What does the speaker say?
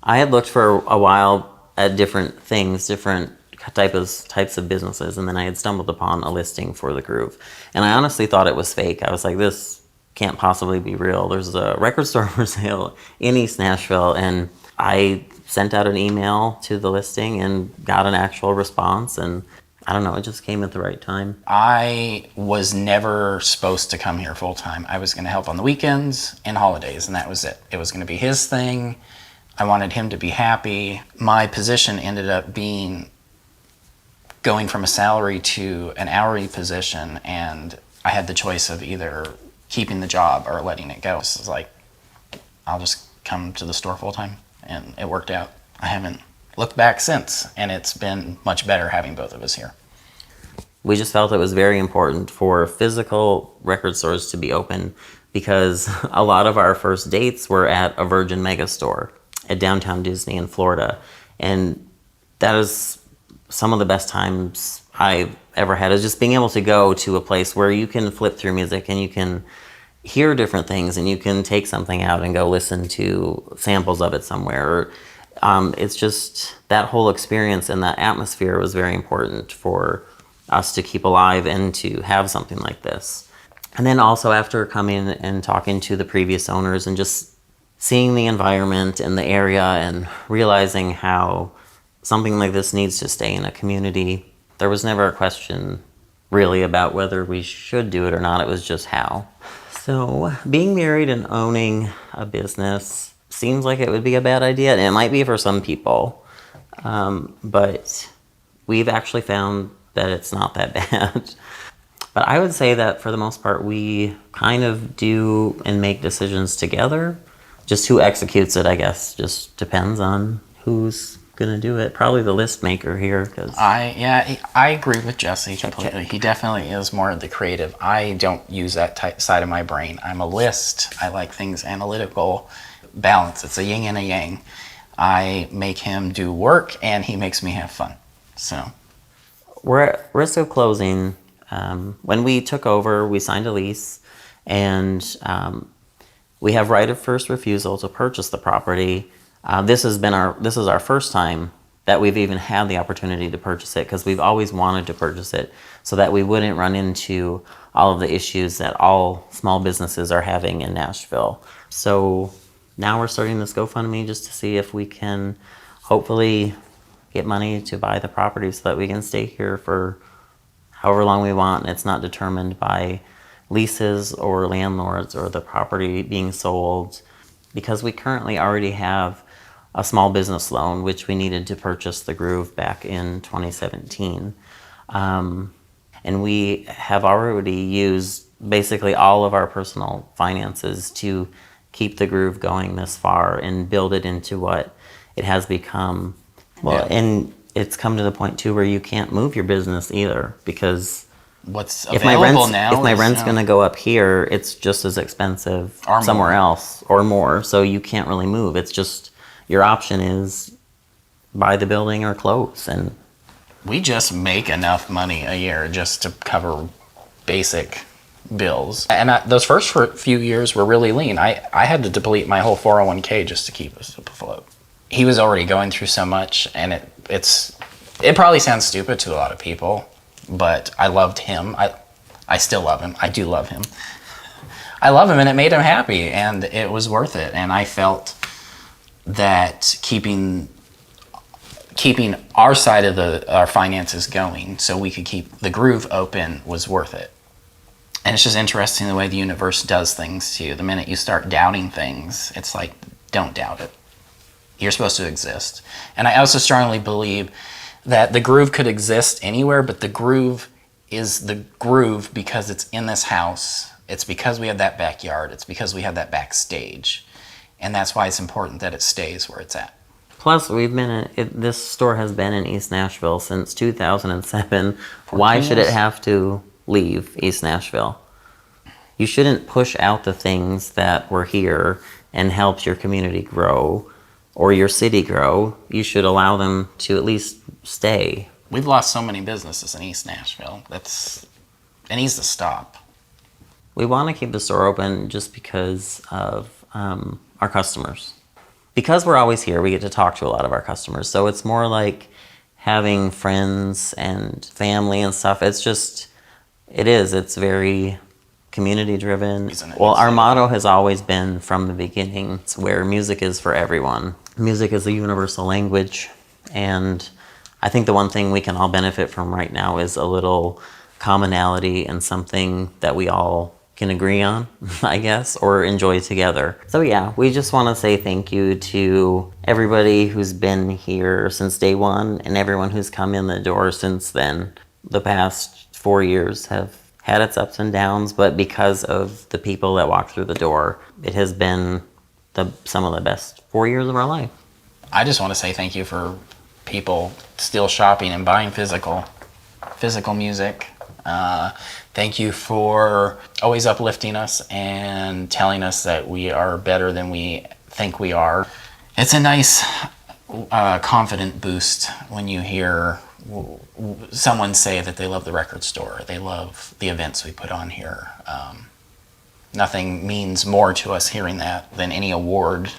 I had looked for a while at different things, different types of businesses, and then I had stumbled upon a listing for the Groove. And I honestly thought it was fake. I was like, this can't possibly be real. There's a record store for sale in East Nashville, and I sent out an email to the listing and got an actual response, and I don't know, it just came at the right time. I was never supposed to come here full time. I was going to help on the weekends and holidays, and that was it. It was going to be his thing. I wanted him to be happy. My position ended up being going from a salary to an hourly position, and I had the choice of either keeping the job or letting it go. So it's like, I'll just come to the store full time, and it worked out. I haven't looked back since, and it's been much better having both of us here. We just felt it was very important for physical record stores to be open because a lot of our first dates were at a Virgin Megastore at Downtown Disney in Florida. And that is some of the best times I've ever had, is just being able to go to a place where you can flip through music and you can hear different things and you can take something out and go listen to samples of it somewhere. It's just that whole experience and that atmosphere was very important for us to keep alive and to have something like this. And then also after coming and talking to the previous owners and just seeing the environment and the area and realizing how something like this needs to stay in a community, there was never a question really about whether we should do it or not. It was just how. So being married and owning a business seems like it would be a bad idea, and it might be for some people, but we've actually found that it's not that bad. But I would say that for the most part, we kind of do and make decisions together. Just who executes it, I guess, just depends on who's gonna do it. Probably the list maker here, because I agree with Jesse completely. He definitely is more of the creative. I don't use that side of my brain. I'm a list. I like things analytical, balance. It's a yin and a yang. I make him do work, and he makes me have fun. So we're at risk of closing. When we took over, we signed a lease, and we have right of first refusal to purchase the property. This is our first time that we've even had the opportunity to purchase it, because we've always wanted to purchase it so that we wouldn't run into all of the issues that all small businesses are having in Nashville. So now we're starting this GoFundMe just to see if we can hopefully get money to buy the property so that we can stay here for however long we want, and it's not determined by leases or landlords or the property being sold, because we currently already have a small business loan, which we needed to purchase the Groove back in 2017. And we have already used basically all of our personal finances to keep the Groove going this far and build it into what it has become. Well, yeah. And it's come to the point too where you can't move your business either, because what's available now, if my rent's going to go up here, it's just as expensive somewhere else or more. So you can't really move. It's just your option is buy the building or close. And we just make enough money a year just to cover basic bills. And those first few years were really lean. I had to deplete my whole 401k just to keep us afloat. He was already going through so much, and it probably sounds stupid to a lot of people, but I loved him. I still love him. I do love him. I love him, and it made him happy, and it was worth it. And I felt that keeping our side of our finances going so we could keep the Groove open was worth it. And it's just interesting the way the universe does things to you. The minute you start doubting things, it's like, don't doubt it. You're supposed to exist. And I also strongly believe that the Groove could exist anywhere, but the Groove is the Groove because it's in this house. It's because we have that backyard. It's because we have that backstage. And that's why it's important that it stays where it's at. Plus, this store has been in East Nashville since 2007. Why should it have to leave East Nashville? You shouldn't push out the things that were here and helped your community grow or your city grow. You should allow them to at least stay. We've lost so many businesses in East Nashville. It needs to stop. We want to keep the store open just because of our customers. because we're always here, we get to talk to a lot of our customers. So it's more like having friends and family and stuff. It's very community driven. Well, our motto has always been from the beginning, it's where music is for everyone. Music is a universal language, and I think the one thing we can all benefit from right now is a little commonality and something that we all can agree on, I guess, or enjoy together. So yeah, we just want to say thank you to everybody who's been here since day one and everyone who's come in the door since then. The past 4 years have had its ups and downs, but because of the people that walk through the door, it has been some of the best 4 years of our life. I just want to say thank you for people still shopping and buying physical music. Thank you for always uplifting us and telling us that we are better than we think we are. It's a nice confident boost when you hear someone say that they love the record store, they love the events we put on here. Nothing means more to us hearing that than any award